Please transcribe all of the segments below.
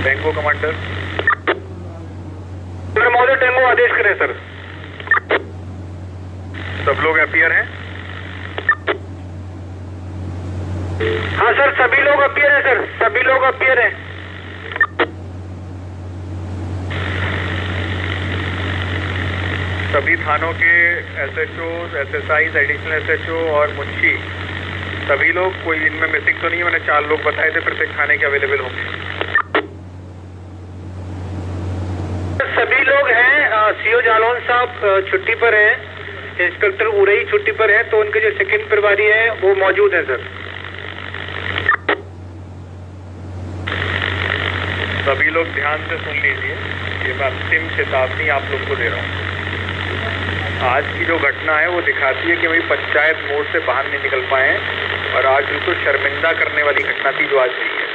Tengo commander. Sir महोदय Tengo आदेश करें sir. सब लोग अपीयर हैं? हाँ सर सभी लोग अपीयर हैं सर, सभी लोग अपीयर हैं। सभी थानों के SHO, SSI, एडिशनल SHO और मुंशी सभी लोग, कोई इनमें मिसिंग तो नहीं है? मैंने 4 लोग बताए थे प्रत्येक थाने के अवेलेबल होंगे। सभी लोग हैं। CO जालौन साहब छुट्टी पर हैं, इंस्पेक्टर उरई छुट्टी पर हैं, तो उनके जो सेकंड प्रभारी हैं वो मौजूद हैं सर। सभी लोग ध्यान से सुन लीजिए, ये मैं अंतिम चेतावनी आप लोग को दे रहा हूँ। आज की जो घटना है वो दिखाती है कि वही पंचायत मोड़ से बाहर नहीं निकल पाए हैं और आज बिल्कुल शर्मिंदा करने वाली घटना थी जो आज हुई है।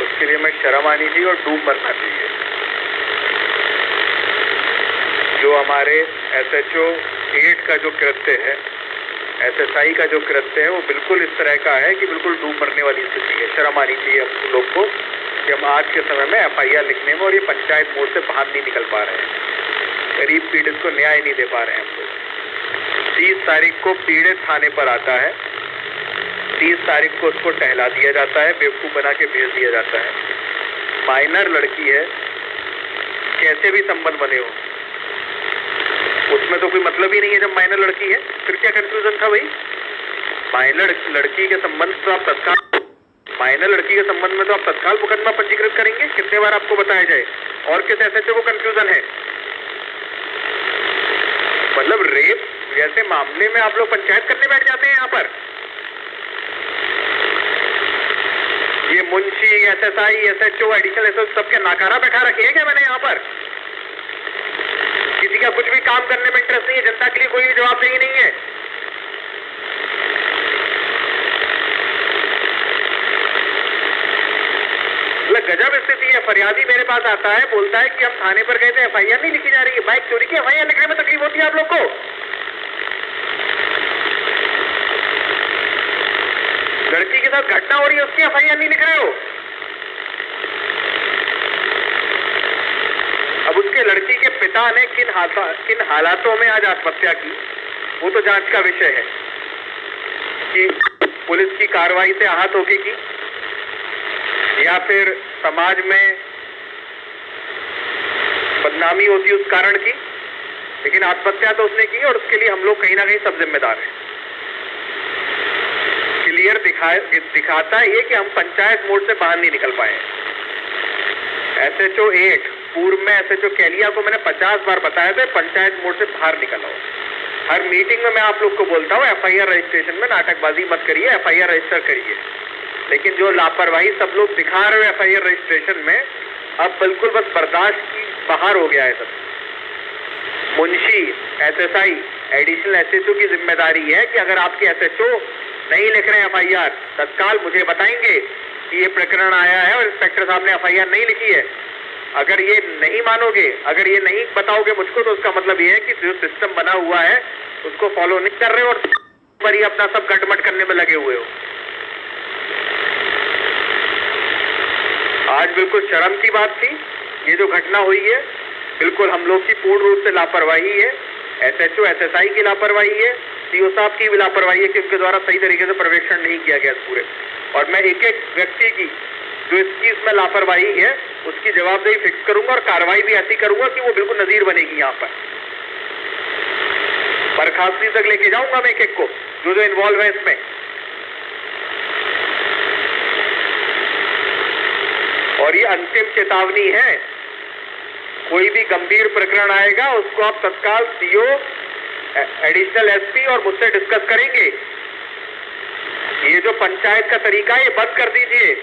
उसके लिए मैं शर्म आनी चाहिए और डूब मरना चाहिए। जो हमारे SHO 8 का जो कृत्य है, SSI का जो कृत्य है, वो बिल्कुल इस तरह का है कि बिल्कुल डूब मरने वाली स्थिति है। शर्म आनी चाहिए हम लोग को कि हम आज के समय में FIR लिखने में और ये पंचायत मोड़ से बाहर नहीं निकल पा रहे हैं। गरीब पीड़ित को न्याय नहीं दे पा रहे हैं हम लोग। 30 तारीख को पीड़ित थाने पर आता है, 30 तारीख को उसको टहला दिया जाता है, बेवकूफ़ बना के भेज दिया जाता है। माइनर लड़की है, कैसे भी संबंध बने हो उसमें तो कोई मतलब ही नहीं है। जब माइनर लड़की है फिर क्या कंफ्यूजन था भाई? माइनर लड़की के संबंध तो आप तत्काल, माइनर लड़की के संबंध में तो आप तत्काल मुकदमा पंजीकृत करेंगे। कितने बार आपको बताया जाए? और किस SHO को कंफ्यूजन है? मतलब रेप जैसे मामले में आप लोग पंचायत करने बैठ जाते हैं यहाँ पर। ये Munshi, SSI, SHO, additional SHO सबके नाकारा बैठा रखे हैं क्या मैंने यहाँ पर? किसी का कुछ भी काम करने में इंटरेस्ट नहीं है, जनता के लिए कोई जवाबदेही नहीं है। गजब स्थिति है। फरियादी मेरे पास आता है, बोलता है कि हम थाने पर गए थे, FIR नहीं लिखी जा रही है। बाइक चोरी की FIR लिखने में तकलीफ होती है आप लोग को? लड़की के साथ घटना हो रही है, उसकी FIR नहीं लिख रहे हो? अब उसके लड़की के पिता ने किन हालातों में आज आत्महत्या की, वो तो जांच का विषय है कि पुलिस की कार्रवाई से आहत होके की या फिर समाज में बदनामी होती उस कारण की। लेकिन आत्महत्या तो उसने की और उसके लिए हम लोग कहीं ना कहीं सब जिम्मेदार हैं। क्लियर दिखाता है ये कि हम पंचायत मोड़ से बाहर नहीं निकल पाए। SHO 8 पूर्व में SHO कैलिया को मैंने 50 बार बताया था पंचायत मोड़ से बाहर निकलो। हर मीटिंग में मैं आप लोग को बोलता हूँ FIR रजिस्ट्रेशन में नाटकबाजी मत करिए, FIR रजिस्टर करिए। लेकिन जो लापरवाही सब लोग दिखा रहे हो FIR रजिस्ट्रेशन में, अब बिल्कुल बस बर्दाश्त की बाहर हो गया है सब। मुंशी, SSI, एडिशनल SHO की जिम्मेदारी है कि अगर आपके SHO नहीं लिख रहे हैं FIR, तत्काल मुझे बताएंगे कि ये प्रकरण आया है और इंस्पेक्टर साहब ने FIR नहीं लिखी है। अगर ये नहीं मानोगे, अगर ये नहीं बताओगे मुझको, तो उसका मतलब ये है कि जो सिस्टम बना हुआ है उसको फॉलो नहीं कर रहे हो और पर ही अपना सब गटमट करने में लगे हुए हो। आज बिल्कुल शर्म की बात थी ये जो घटना हुई है। बिल्कुल हम लोग की पूर्ण रूप से लापरवाही है, SHO SSI की लापरवाही है, CO साहब की भी लापरवाही है कि उनके द्वारा सही तरीके से पर्यवेक्षण नहीं किया गया पूरे। और मैं एक एक व्यक्ति की जो इस चीज में लापरवाही है उसकी जवाबदेही फिक्स करूंगा और कार्रवाई भी ऐसी करूंगा कि वो बिल्कुल नजीर बनेगी। यहाँ पर बर्खास्ती तक लेके जाऊंगा मैं एक एक को जो जो इन्वॉल्व है इसमें। और ये अंतिम चेतावनी है, कोई भी गंभीर प्रकरण आएगा उसको आप तत्काल CO, एडिशनल SP और मुझसे डिस्कस करेंगे। ये जो पंचायत का तरीका है ये बंद कर दीजिए।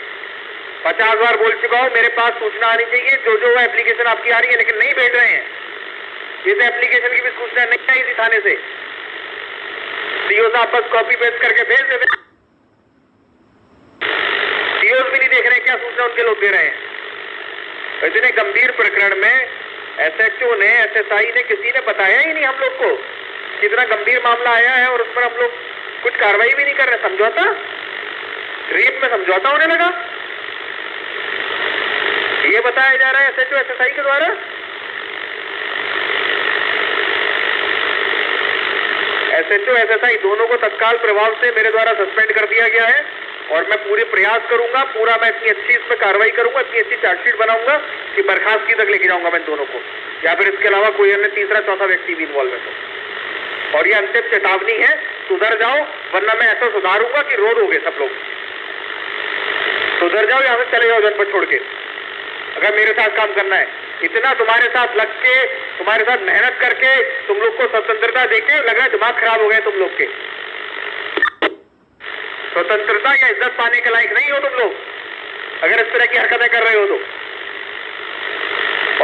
50 बार बोल चुका हूं, मेरे पास सूचना आनी चाहिए जो जो एप्लीकेशन आपकी आ रही है, लेकिन नहीं भेज रहे हैं। इस एप्लीकेशन की भी सूचना नहीं आई थी थाने से। CO साहब बस कॉपी पेस्ट करके भेज देते, COs भी नहीं देख रहे क्या सूचना उनके लोग दे रहे हैं। इतने गंभीर प्रकरण में SHO ने, SSI ने, किसी ने बताया ही नहीं हम लोग को कितना गंभीर मामला आया है और उस पर हम लोग कुछ कार्रवाई भी नहीं कर रहे। समझौता, रेप में समझौता होने लगा। ये बताया जा रहा है SHO SSI के द्वारा। SHO SSI दोनों को तत्काल प्रभाव से मेरे द्वारा सस्पेंड कर दिया गया है और मैं पूरे प्रयास करूंगा, पूरा मैं इतनी अच्छी इसमें कार्रवाई करूंगा, इतनी अच्छी चार्जशीट बनाऊंगा कि बर्खास्तगी तक लेके जाऊंगा मैं दोनों को, या फिर इसके अलावा कोई अन्य तीसरा चौथा व्यक्ति भी इन्वॉल्व है तो। और ये अंतिम चेतावनी है, सुधर जाओ वरना मैं ऐसा सुधारूंगा कि रोड हो गए सब लोग। सुधर जाओ, यहाँ से चले जाओ जनपद छोड़ के, अगर मेरे साथ काम करना है। इतना तुम्हारे साथ लग के, तुम्हारे साथ मेहनत करके, तुम लोग को स्वतंत्रता देके लग रहा है दिमाग खराब हो गए तुम लोग के। स्वतंत्रता या इज्जत पाने के लायक नहीं हो तुम लोग अगर इस तरह की हरकतें कर रहे हो तो।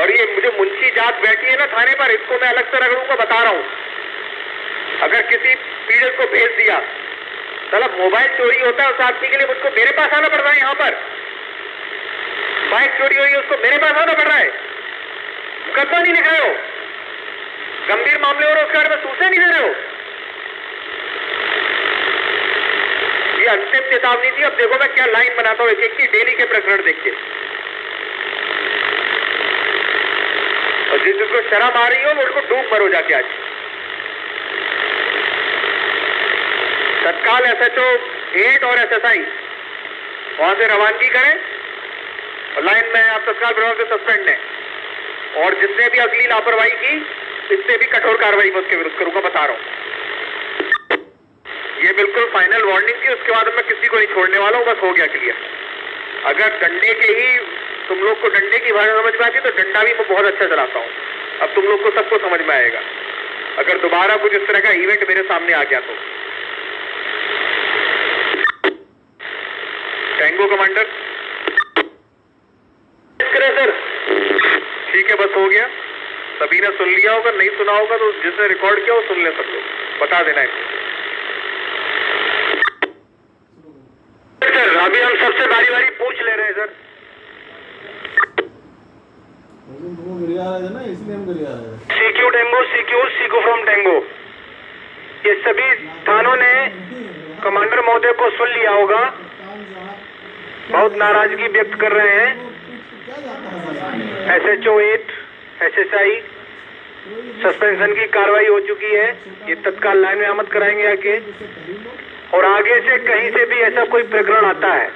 और ये मुझे मुंशी जात बैठी है ना थाने पर, इसको मैं अलग से रगड़ूंगा, बता रहा हूं। अगर किसी पीड़ित को भेज दिया, मतलब मोबाइल चोरी होता है उस आदमी के लिए मुझको मेरे पास आना पड़ रहा है, यहाँ पर बाइक चोरी हुई है उसको मेरे पास आना पड़ रहा है, मुकदमा नहीं लिख रहे हो, गंभीर मामले हो रहे उसके बारे में सूचना नहीं दे रहे हो। ये अंतिम चेतावनी थी। अब देखो मैं क्या लाइन बनाता हूँ एक एक की, डेली के प्रकरण देख के। और जिसको शर्म आ रही हो वो उनको डूब मरो जाके आज। तत्काल SHO 8 और SSI वहां से रवानगी करें और लाइन में आप तत्काल प्रभाव से सस्पेंड है। और जिसने भी अगली लापरवाही की इससे भी कठोर कार्रवाई मैं उसके विरुद्ध करूंगा, बता रहा हूं। ये बिल्कुल फाइनल वार्निंग थी, उसके बाद मैं किसी को नहीं छोड़ने वाला हूं, बस हो गया क्लियर। अगर डंडे के ही तुम लोग को डंडे की भाषा समझ में आती तो डंडा भी मैं बहुत अच्छा चलाता हूं। अब तुम लोग को सबको समझ में आएगा अगर दोबारा कुछ इस तरह का इवेंट मेरे सामने आ गया तो। टैंगो कमांडर सर, ठीक है बस हो गया। सभी ने सुन लिया होगा, नहीं सुना होगा तो जिसने रिकॉर्ड किया वो सुन ले, सब लोग बता देना है सर। अभी हम सबसे बारी बारी पूछ ले रहे हैं sir. CQ Tengo, CQ from Tengo, ये सभी थानों ने कमांडर महोदय को सुन लिया होगा, बहुत नाराजगी व्यक्त कर रहे हैं। SHO 8 SSI सस्पेंशन की कार्रवाई हो चुकी है, ये तत्काल लाइन में आमद कराएंगे आके। और आगे से कहीं से भी ऐसा कोई प्रकरण आता है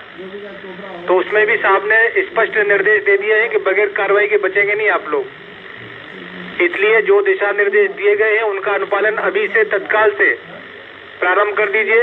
तो उसमें भी साहब ने स्पष्ट निर्देश दे दिए हैं कि बगैर कार्रवाई के बचेंगे नहीं आप लोग। इसलिए जो दिशा निर्देश दिए गए हैं उनका अनुपालन अभी से तत्काल से प्रारंभ कर दीजिए।